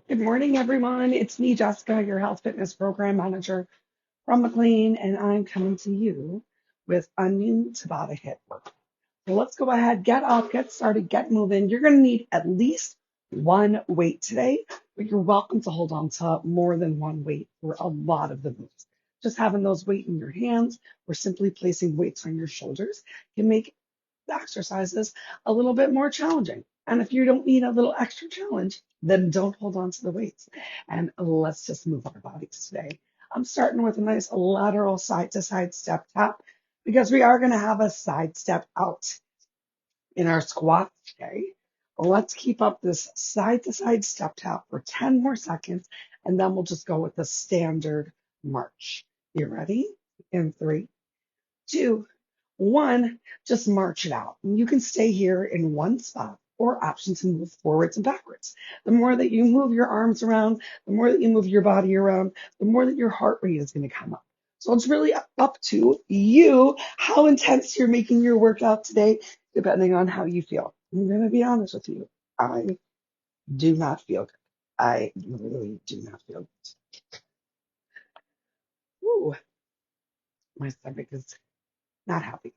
Good morning, everyone. It's me, Jessica, your health fitness program manager from McLean, and I'm coming to you with a new Tabata HIIT workout. So let's go ahead, get up, get started, get moving. You're going to need at least one weight today, but you're welcome to hold on to more than one weight for a lot of the moves. Just having those weight in your hands or simply placing weights on your shoulders can make the exercises a little bit more challenging. And if you don't need a little extra challenge, then don't hold on to the weights. And let's just move our bodies today. I'm starting with a nice lateral side to side step tap because we are going to have a side step out in our squat today. Let's keep up this side to side step tap for 10 more seconds, and then we'll just go with the standard march. You ready? In 3, 2, 1, just march it out. And you can stay here in one spot or option to move forwards and backwards. The more that you move your arms around, the more that you move your body around, the more that your heart rate is going to come up. So it's really up to you how intense you're making your workout today, depending on how you feel. I'm going to be honest with you. I do not feel good. I really do not feel good. Ooh, my stomach is not happy.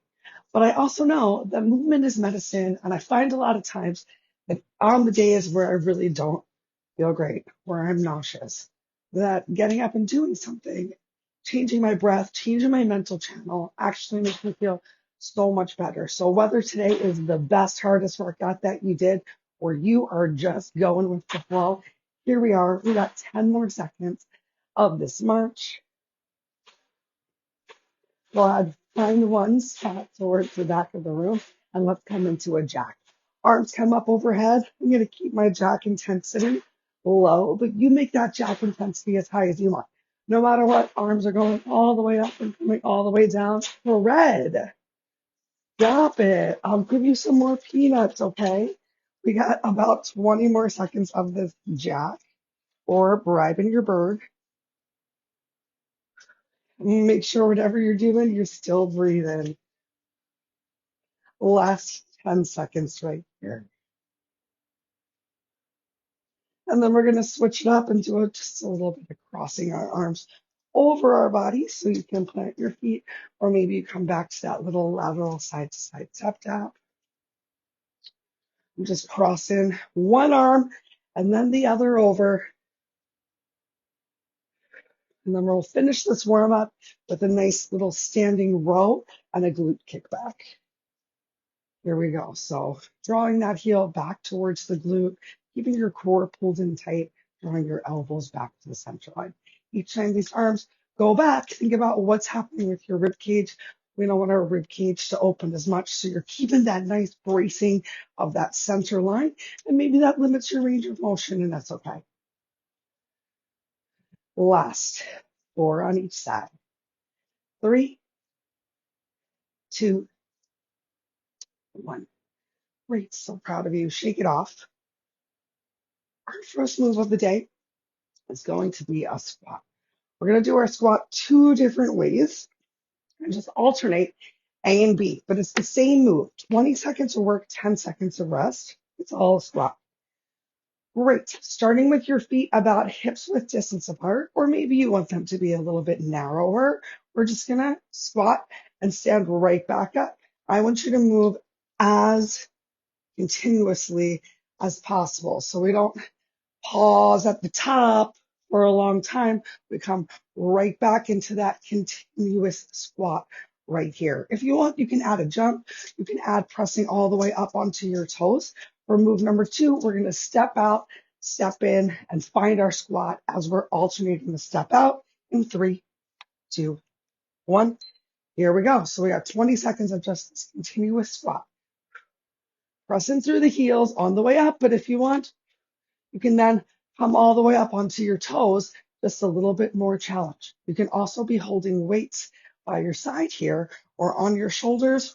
But I also know that movement is medicine. And I find a lot of times that on the days where I really don't feel great, where I'm nauseous, that getting up and doing something, changing my breath, changing my mental channel actually makes me feel so much better. So whether today is the best, hardest workout that you did, or you are just going with the flow, here we are. We got 10 more seconds of this march. Go ahead, find one spot towards the back of the room, and let's come into a jack. Arms come up overhead. I'm going to keep my jack intensity low, but you make that jack intensity as high as you want. No matter what, arms are going all the way up and coming all the way down. Red, stop it. I'll give you some more peanuts, okay? We got about 20 more seconds of this jack or bribing your bird. Make sure whatever you're doing, you're still breathing. Last 10 seconds right here. And then we're going to switch it up and do just a little bit of crossing our arms over our bodies so you can plant your feet, or maybe you come back to that little lateral side to side tap tap. I'm just crossing one arm and then the other over. And then we'll finish this warm up with a nice little standing row and a glute kickback. Here we go. So drawing that heel back towards the glute, keeping your core pulled in tight, drawing your elbows back to the center line. Each time these arms go back, think about what's happening with your rib cage. We don't want our rib cage to open as much, so you're keeping that nice bracing of that center line, and maybe that limits your range of motion, and that's okay. Last 4 on each side. 3, 2, 1. Great, so proud of you. Shake it off. Our first move of the day is going to be a squat. We're going to do our squat 2 different ways and just alternate A and B, but it's the same move. 20 seconds of work, 10 seconds of rest. It's all a squat. Great. Starting with your feet about hips width distance apart, or maybe you want them to be a little bit narrower. We're just going to squat and stand right back up. I want you to move as continuously as possible so we don't pause at the top for a long time. We come right back into that continuous squat right here. If you want, you can add a jump. You can add pressing all the way up onto your toes. For move number 2, we're going to step out, step in, and find our squat as we're alternating the step out in 3, 2, 1. Here we go. So we got 20 seconds of just this continuous squat. Pressing through the heels on the way up, but if you want, you can then come all the way up onto your toes, just a little bit more challenge. You can also be holding weights by your side here or on your shoulders.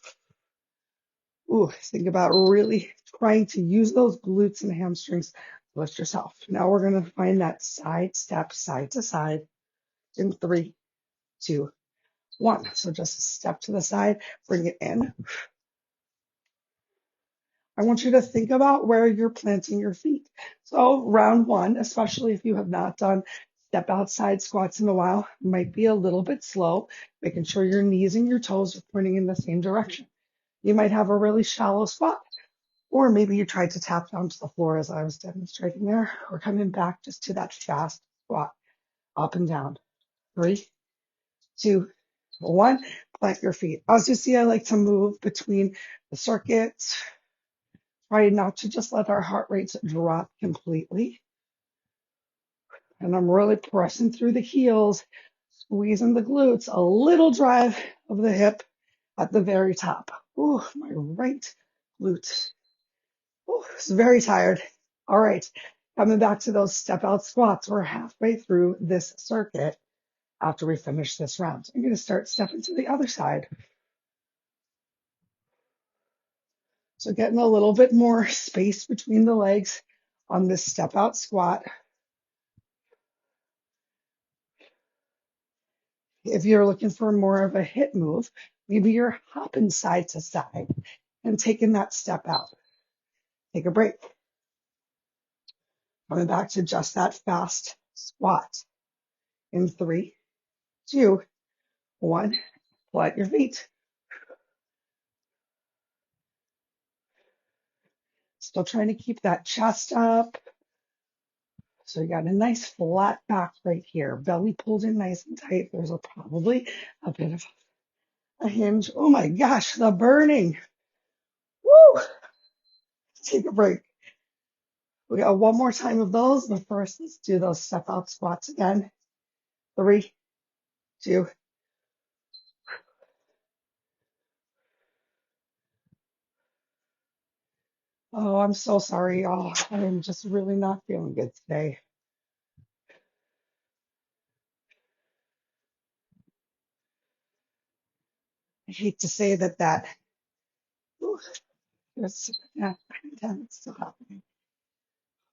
Ooh, think about really trying to use those glutes and hamstrings to lift yourself. Now we're going to find that side step, side to side in 3, 2, 1. So just a step to the side, bring it in. I want you to think about where you're planting your feet. So round one, especially if you have not done step outside squats in a while, might be a little bit slow, making sure your knees and your toes are pointing in the same direction. You might have a really shallow squat, or maybe you tried to tap down to the floor as I was demonstrating there, or coming back just to that fast squat, up and down. 3, 2, 1, plant your feet. As you see, I like to move between the circuits, try not to just let our heart rates drop completely. And I'm really pressing through the heels, squeezing the glutes, a little drive of the hip at the very top. Ooh, my right glute. Ooh, it's very tired. All right, coming back to those step out squats. We're halfway through this circuit after we finish this round. I'm going to start stepping to the other side. So getting a little bit more space between the legs on this step out squat. If you're looking for more of a hip move, maybe you're hopping side to side and taking that step out. Take a break. Coming back to just that fast squat in 3, 2, 1. Plant your feet. Still trying to keep that chest up. So you got a nice flat back right here. Belly pulled in nice and tight. There's probably a bit of a hinge. Oh my gosh, the burning. Woo! Take a break. We got one more time of those, but first let's do those step out squats again. 3, 2. Oh, I'm so sorry, y'all. I'm just really not feeling good today. I hate to say that. Ooh, yeah, damn, it's still happening.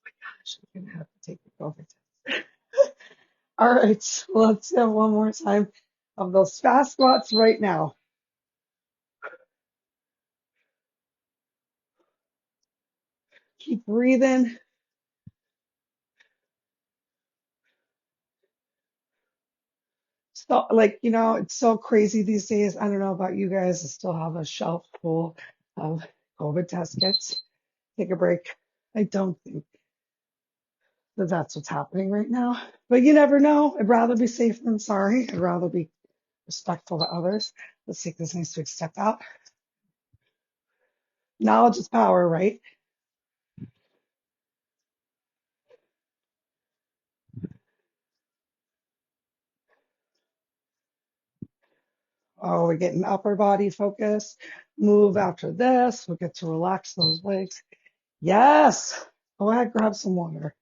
Gosh, I'm gonna have to take a COVID test. All right, let's have one more time of those fast squats right now. Keep breathing. So, like, it's so crazy these days. I don't know about you guys. I still have a shelf full of COVID test kits. Take a break. I don't think that that's what's happening right now, but you never know. I'd rather be safe than sorry. I'd rather be respectful to others. Let's take this nice big step out. Knowledge is power, right? Oh, we're getting upper body focus. Move after this. We'll get to relax those legs. Yes. Go ahead, grab some water.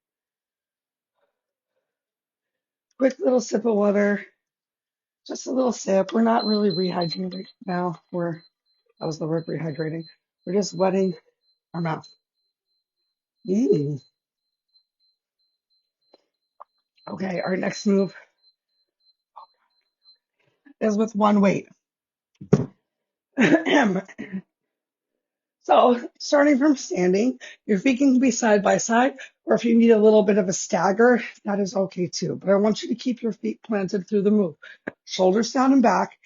Quick little sip of water. Just a little sip. We're not really rehydrating now. That was the word, rehydrating. We're just wetting our mouth. Mm. Okay, our next move is with one weight. So, starting from standing, your feet can be side by side, or if you need a little bit of a stagger, that is okay too. But I want you to keep your feet planted through the move. Shoulders down and back,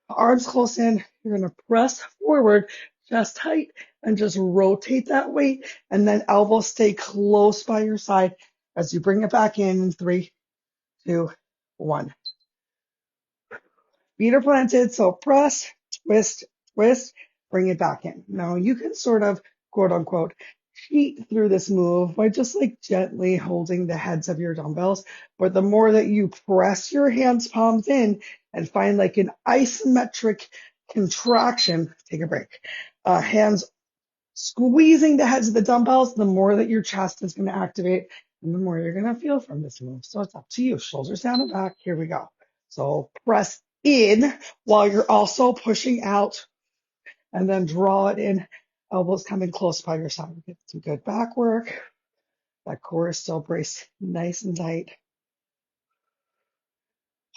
arms close in. You're going to press forward, chest tight, and just rotate that weight. And then elbows stay close by your side as you bring it back in 3, 2, 1. Feet are planted, so press, twist, twist, bring it back in. Now you can sort of, quote unquote, cheat through this move by just like gently holding the heads of your dumbbells. But the more that you press your hands palms in and find like an isometric contraction, take a break, hands squeezing the heads of the dumbbells, the more that your chest is going to activate and the more you're going to feel from this move. So it's up to you. Shoulders down and back. Here we go. So press in while you're also pushing out and then draw it in. Elbows coming close by your side. Get some good back work. That core is still braced nice and tight.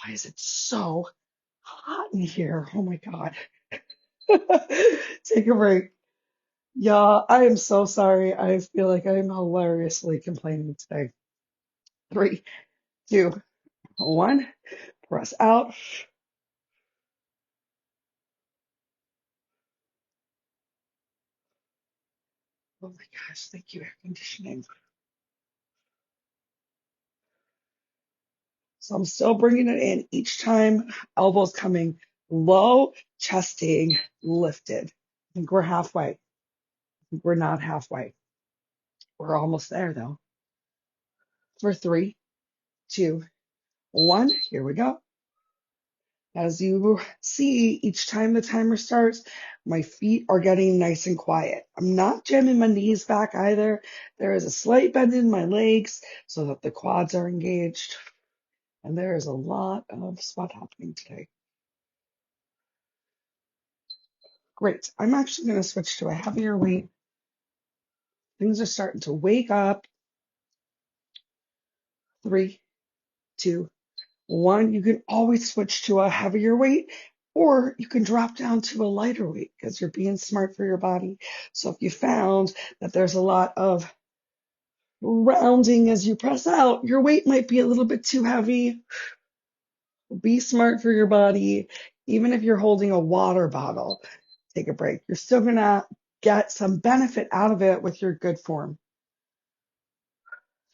Why is it so hot in here? Oh my God. Take a break. Yeah, I am so sorry. I feel like I'm hilariously complaining today. Three, two, one. Press out. Oh my gosh, thank you, air conditioning. So I'm still bringing it in each time. Elbows coming low, chest staying lifted. I think we're halfway. I think we're not halfway. We're almost there though. For three, two, one. Here we go. As you see, each time the timer starts, my feet are getting nice and quiet. I'm not jamming my knees back either. There is a slight bend in my legs so that the quads are engaged. And there is a lot of sweat happening today. Great. I'm actually going to switch to a heavier weight. Things are starting to wake up. Three, two, one. You can always switch to a heavier weight, or you can drop down to a lighter weight because you're being smart for your body. So if you found that there's a lot of rounding as you press out, your weight might be a little bit too heavy. Be smart for your body. Even if you're holding a water bottle, take a break. You're still going to get some benefit out of it with your good form.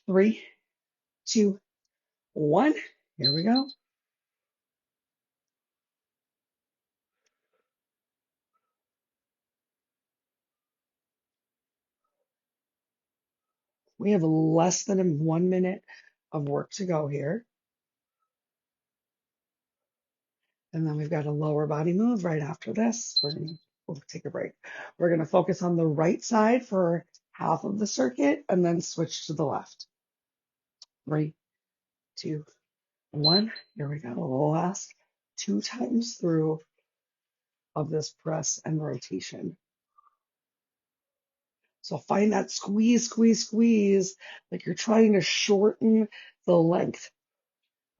Three, two, one. Here we go. We have less than 1 minute of work to go here. And then we've got a lower body move right after this. We'll take a break. We're going to focus on the right side for half of the circuit and then switch to the left. Three, two, one. Here we go. Last two times through of this press and rotation. So find that squeeze, squeeze, squeeze, like you're trying to shorten the length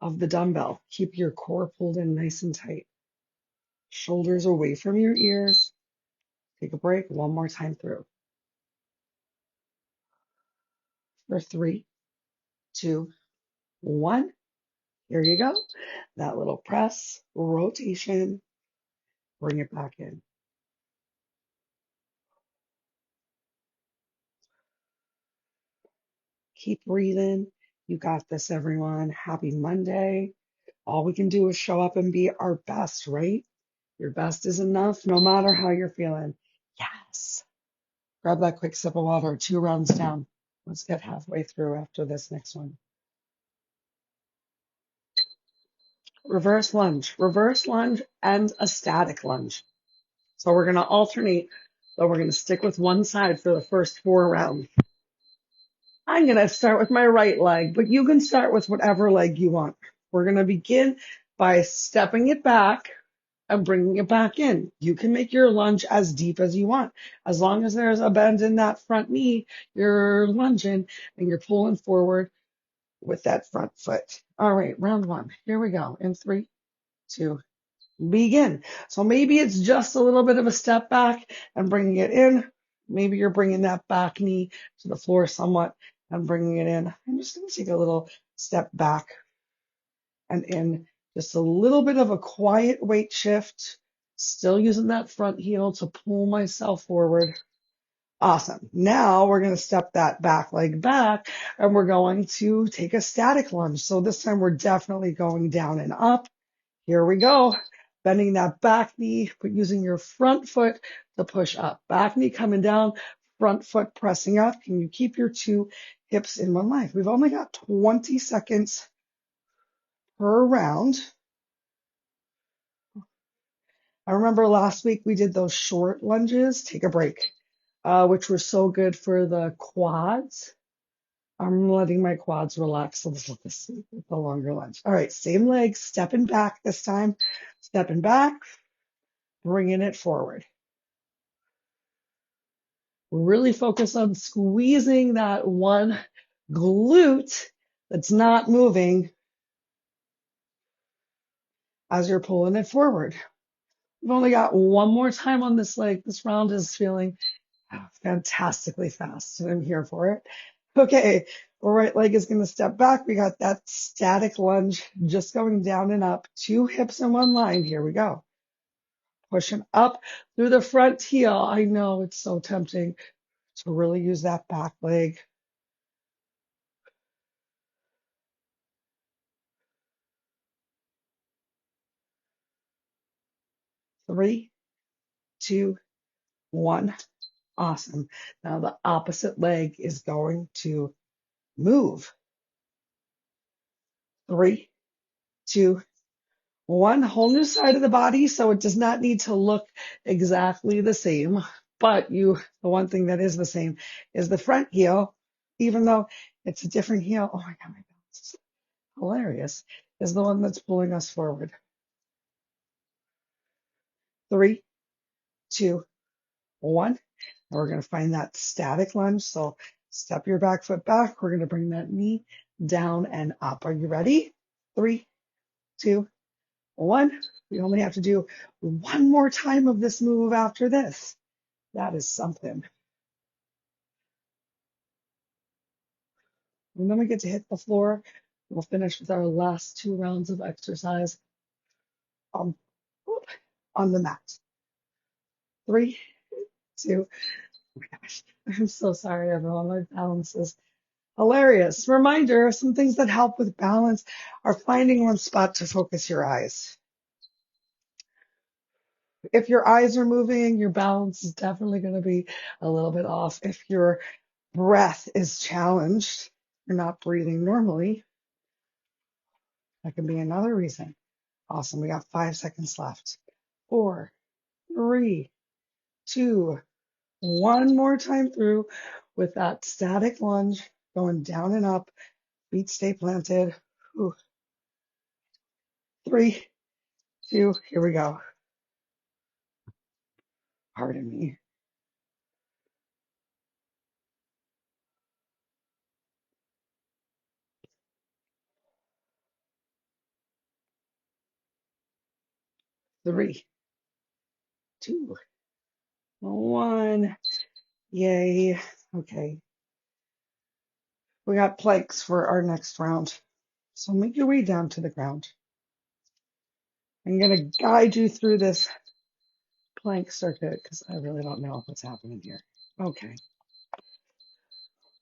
of the dumbbell. Keep your core pulled in nice and tight. Shoulders away from your ears. Take a break. One more time through. For three, two, one. Here you go. That little press, rotation, bring it back in. Keep breathing. You got this, everyone. Happy Monday. All we can do is show up and be our best, right? Your best is enough no matter how you're feeling. Yes. Grab that quick sip of water, 2 rounds down. Let's get halfway through after this next one. Reverse lunge and a static lunge. So we're going to alternate, but we're going to stick with one side for the first 4 rounds. I'm going to start with my right leg, but you can start with whatever leg you want. We're going to begin by stepping it back and bringing it back in. You can make your lunge as deep as you want. As long as there's a bend in that front knee, you're lunging and you're pulling forward with that front foot. All right, round one. Here we go. In three, two, begin. So maybe it's just a little bit of a step back and bringing it in. Maybe you're bringing that back knee to the floor somewhat and bringing it in. I'm just going to take a little step back and in. Just a little bit of a quiet weight shift. Still using that front heel to pull myself forward. Awesome. Now we're going to step that back leg back and we're going to take a static lunge. So this time we're definitely going down and up. Here we go. Bending that back knee, but using your front foot to push up. Back knee coming down, front foot pressing up. Can you keep your 2 hips in one leg? We've only got 20 seconds per round. I remember last week we did those short lunges, take a break, which were so good for the quads. I'm letting my quads relax a little this week with the longer lunge. All right, same leg, stepping back this time, stepping back, bringing it forward. Really focus on squeezing that one glute that's not moving as you're pulling it forward. We've only got one more time on this leg. This round is feeling Fantastically fast, and I'm here for it. Okay, right leg is going to step back. We got that static lunge just going down and up. Two hips in one line. Here we go. Pushing up through the front heel. I know it's so tempting to really use that back leg. 3, 2, 1. Awesome. Now the opposite leg is going to move. 3, 2, 1. Whole new side of the body, so it does not need to look exactly the same. But the one thing that is the same is the front heel, even though it's a different heel. Oh my God, my balance is hilarious. Is the one that's pulling us forward. 3, 2, 1. And we're going to find that static lunge. So step your back foot back. We're going to bring that knee down and up. Are you ready? 3, 2, 1. We only have to do one more time of this move after this. That is something. And then we get to hit the floor. We'll finish with our last 2 rounds of exercise on, on the mat. 3, 2. Oh my gosh. I'm so sorry, everyone. My balance is hilarious. Reminder, some things that help with balance are finding one spot to focus your eyes. If your eyes are moving, your balance is definitely going to be a little bit off. If your breath is challenged, you're not breathing normally, that can be another reason. Awesome. We got 5 seconds left. 4, 3, 2, 1 more time through with that static lunge going down and up. Feet stay planted. Ooh. 3, 2, here we go. Pardon me. 3, 2, 1. Yay. Okay. We got planks for our next round. So make your way down to the ground. I'm going to guide you through this plank circuit because I really don't know what's happening here. Okay.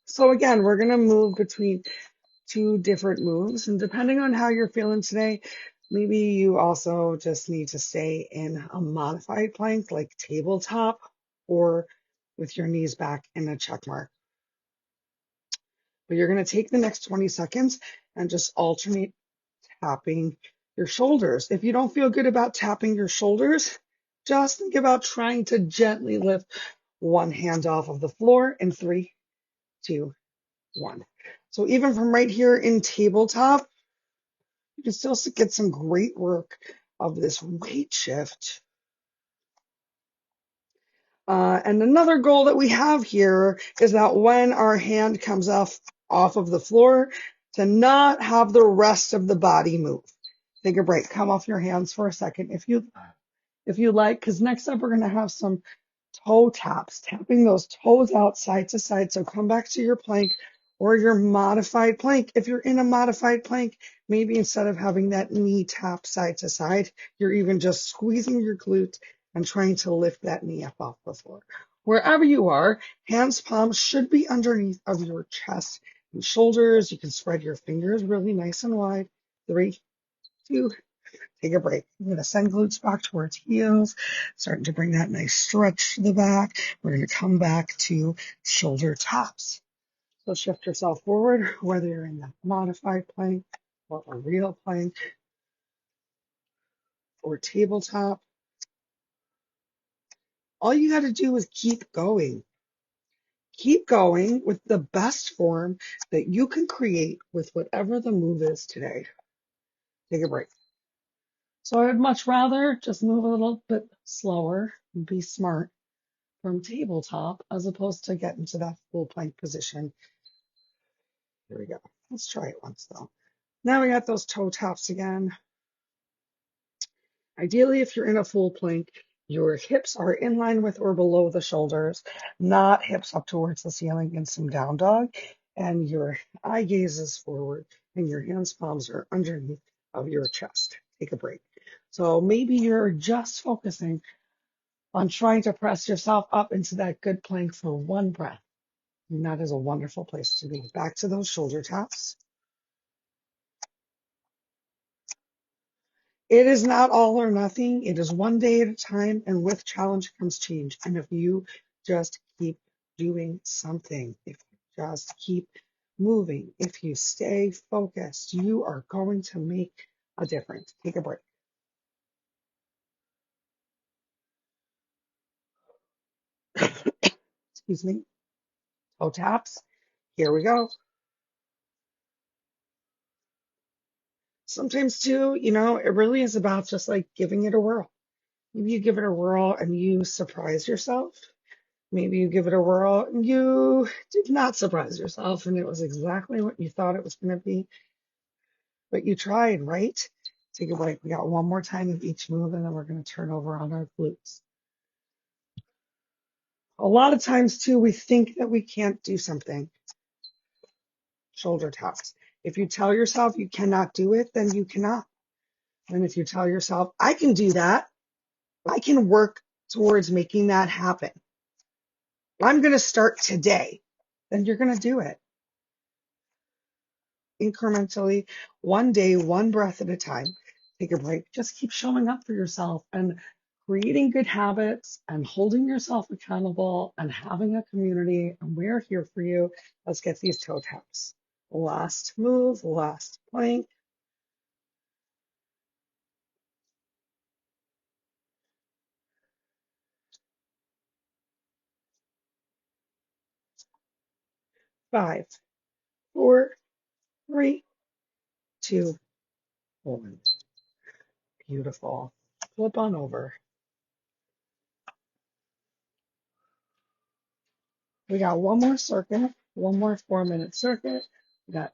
So again, we're going to move between 2 different moves, and depending on how you're feeling today, maybe you also just need to stay in a modified plank like tabletop or with your knees back in a check mark. But you're going to take the next 20 seconds and just alternate tapping your shoulders. If you don't feel good about tapping your shoulders, just think about trying to gently lift one hand off of the floor in 3, 2, 1. So even from right here in tabletop, you can still get some great work of this weight shift. And another goal that we have here is that when our hand comes off of the floor, to not have the rest of the body move. Take a break. Come off your hands for a second if you like, because next up we're going to have some toe taps, tapping those toes out side to side. So come back to your plank or your modified plank. If you're in a modified plank, maybe instead of having that knee tap side to side, you're even just squeezing your glute and trying to lift that knee up off the floor. Wherever you are, hands, palms should be underneath of your chest and shoulders. You can spread your fingers really nice and wide. 3, 2, take a break. I'm going to send glutes back towards heels, starting to bring that nice stretch to the back. We're going to come back to shoulder taps. So shift yourself forward, whether you're in that modified plank or a real plank or tabletop. All you got to do is keep going. Keep going with the best form that you can create with whatever the move is today. Take a break. So I'd much rather just move a little bit slower and be smart from tabletop as opposed to getting to that full plank position. Here we go. Let's try it once though. Now we got those toe taps again. Ideally, if you're in a full plank, Your hips are in line with or below the shoulders, not hips up towards the ceiling in some down dog. And your eye gaze is forward and your hands palms are underneath of your chest. Take a break. So maybe you're just focusing on trying to press yourself up into that good plank for one breath. And that is a wonderful place to be. Back to those shoulder taps. It is not all or nothing. It is one day at a time, and with challenge comes change. And if you just keep doing something, if you just keep moving, if you stay focused, you are going to make a difference. Take a break. Excuse me. Toe taps. Here we go. Sometimes too, it really is about just like giving it a whirl. Maybe you give it a whirl and you surprise yourself. Maybe you give it a whirl and you did not surprise yourself and it was exactly what you thought it was going to be, but you tried, right? Take a break. We got one more time of each move and then we're going to turn over on our glutes. A lot of times too, we think that we can't do something. Shoulder taps. If you tell yourself you cannot do it, then you cannot. And if you tell yourself, I can do that, I can work towards making that happen. I'm going to start today. Then you're going to do it incrementally, one day, one breath at a time. Take a break. Just keep showing up for yourself and creating good habits and holding yourself accountable and having a community. And we're here for you. Let's get these toe taps. Last move, last plank. 5, 4, 3, 2, 1. Beautiful. Flip on over. We got one more circuit, one more 4-minute circuit. We got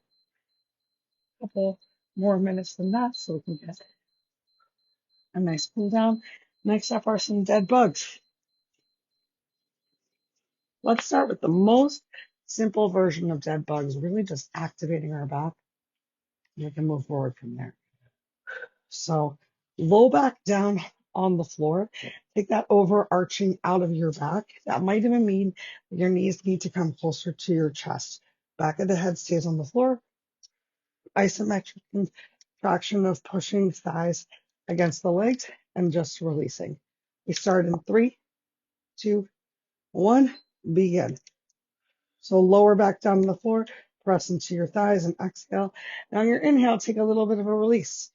a couple more minutes than that so we can get a nice cool down. Next up are some dead bugs. Let's start with the most simple version of dead bugs, really just activating our back. We can move forward from there. So low back down on the floor. Take that overarching out of your back. That might even mean your knees need to come closer to your chest. Back of the head stays on the floor. Isometric contraction of pushing thighs against the legs and just releasing. We start in 3, 2, 1, begin. So lower back down on the floor, press into your thighs and exhale. And on your inhale, take a little bit of a release.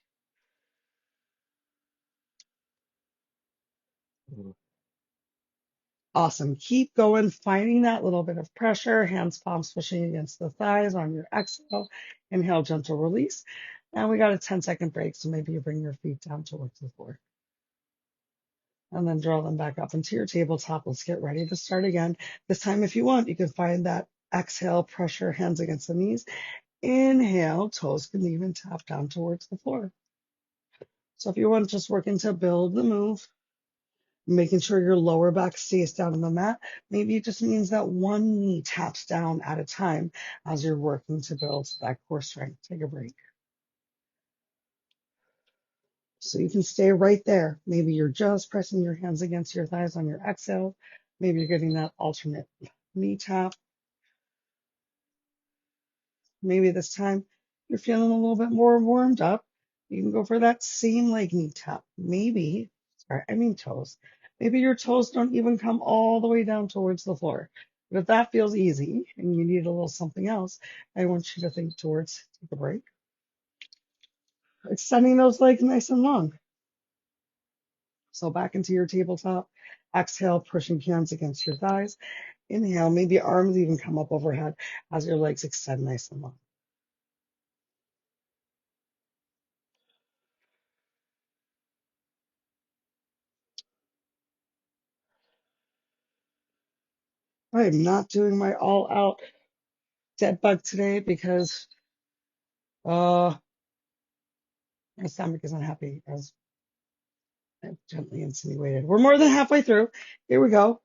Awesome. Keep going, finding that little bit of pressure, hands, palms pushing against the thighs on your exhale. Inhale, gentle release. And we got a 10-second break, so maybe you bring your feet down towards the floor. And then draw them back up into your tabletop. Let's get ready to start again. This time, if you want, you can find that exhale, pressure, hands against the knees. Inhale, toes can even tap down towards the floor. So if you want to just working to build the move, making sure your lower back stays down on the mat, maybe it just means that one knee taps down at a time as you're working to build that core strength. Take a break. So you can stay right there. Maybe you're just pressing your hands against your thighs on your exhale. Maybe you're getting that alternate knee tap. Maybe this time you're feeling a little bit more warmed up. You can go for that same leg knee tap. Toes. Maybe your toes don't even come all the way down towards the floor. But if that feels easy and you need a little something else, I want you to think towards, take a break, extending those legs nice and long. So back into your tabletop. Exhale, pushing hands against your thighs. Inhale, maybe arms even come up overhead as your legs extend nice and long. I am not doing my all out dead bug today because my stomach isn't happy. I've gently insinuated. We're more than halfway through. Here we go.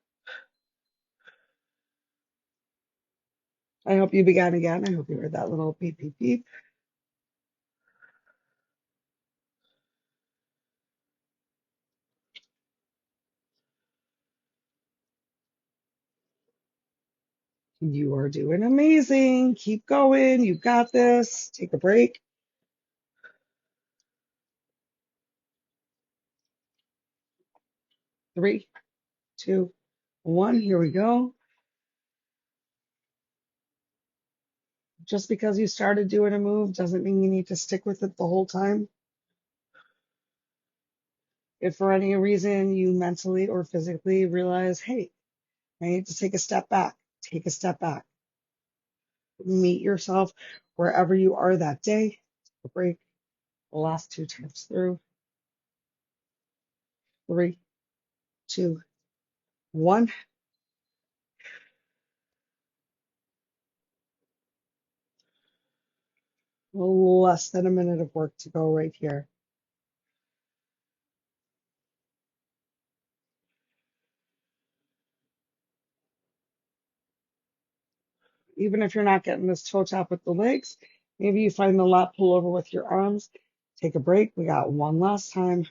I hope you began again. I hope you heard that little beep, beep, beep. You are doing amazing. Keep going. You've got this. Take a break. 3, 2, 1. Here we go. Just because you started doing a move doesn't mean you need to stick with it the whole time. If for any reason you mentally or physically realize, hey, I need to take a step back, meet yourself wherever you are that day. Take a break. The last 2 times through. 3, 2, 1. Less than a minute of work to go right here. Even if you're not getting this toe tap with the legs, maybe you find the lat pull over with your arms. Take a break. We got one last time.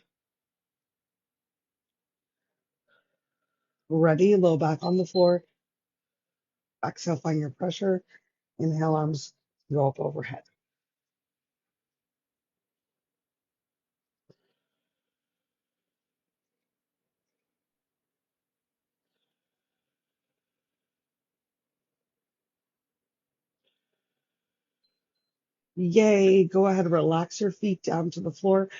Ready, low back on the floor. Exhale, find your pressure. Inhale, arms go up overhead. Yay. Go ahead, relax your feet down to the floor.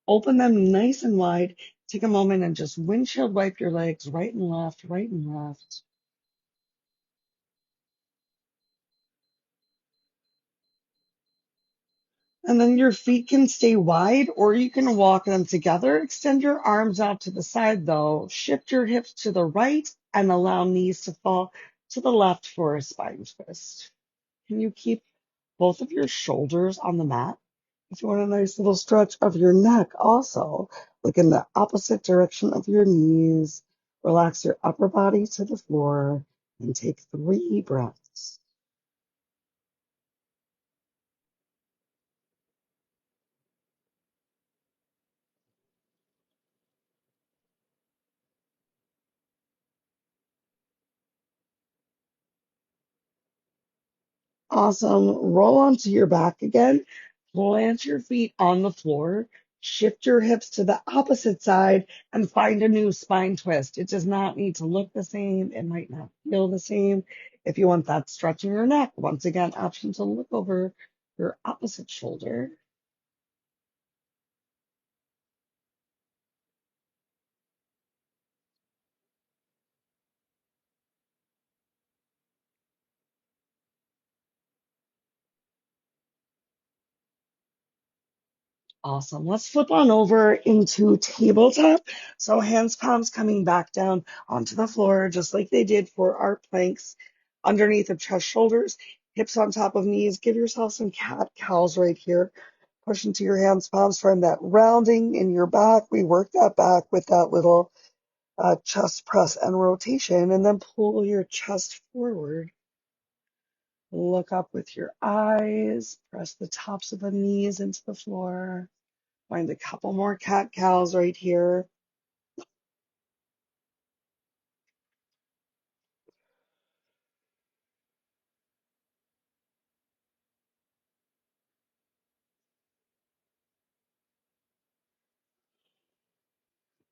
Open them nice and wide. Take a moment and just windshield wipe your legs right and left, right and left. And then your feet can stay wide or you can walk them together. Extend your arms out to the side though. Shift your hips to the right and allow knees to fall to the left for a spine twist. Can you keep both of your shoulders on the mat? If you want a nice little stretch of your neck also, look in the opposite direction of your knees. Relax your upper body to the floor and take 3 breaths. Awesome. Roll onto your back again. Plant your feet on the floor. Shift your hips to the opposite side and find a new spine twist. It does not need to look the same. It might not feel the same. If you want that stretch in your neck, once again, option to look over your opposite shoulder. Awesome. Let's flip on over into tabletop. So hands, palms coming back down onto the floor, just like they did for our planks. Underneath of chest, shoulders, hips on top of knees. Give yourself some cat cows right here. Push into your hands, palms, find that rounding in your back. We work that back with that little chest press and rotation, and then pull your chest forward. Look up with your eyes. Press the tops of the knees into the floor. Find a couple more cat cows right here.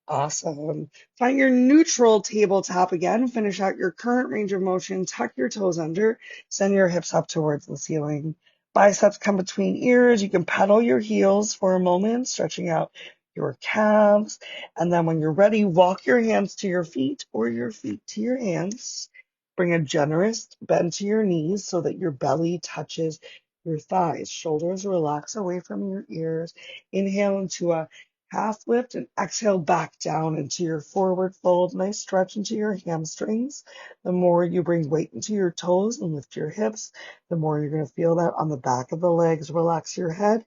Awesome. Find your neutral tabletop again. Finish out your current range of motion. Tuck your toes under. Send your hips up towards the ceiling. Biceps come between ears. You can pedal your heels for a moment, stretching out your calves. And then when you're ready, walk your hands to your feet or your feet to your hands. Bring a generous bend to your knees so that your belly touches your thighs. Shoulders relax away from your ears. Inhale into a half lift and exhale back down into your forward fold. Nice stretch into your hamstrings. The more you bring weight into your toes and lift your hips, the more you're going to feel that on the back of the legs. Relax your head.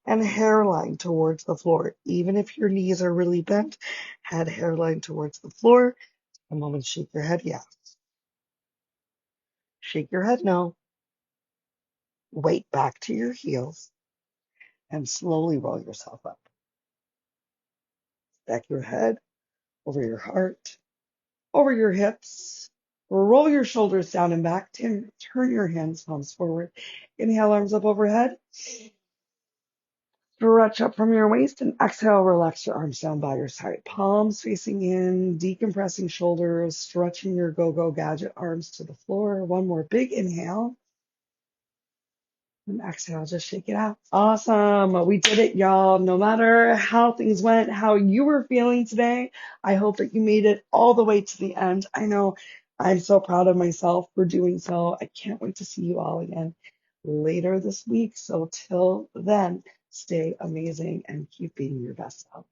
and hairline towards the floor. Even if your knees are really bent, head hairline towards the floor. A moment, shake your head, yes. Shake your head, no. Weight back to your heels and slowly roll yourself up. Back your head over your heart, over your hips. Roll your shoulders down and back. Turn your hands, palms forward. Inhale, arms up overhead. Stretch up from your waist and exhale, relax your arms down by your side. Palms facing in, decompressing shoulders, stretching your go-go gadget arms to the floor. One more big inhale. And exhale, just shake it out. Awesome. We did it, y'all. No matter how things went, how you were feeling today, I hope that you made it all the way to the end. I know I'm so proud of myself for doing so. I can't wait to see you all again later this week. So till then, stay amazing and keep being your best self.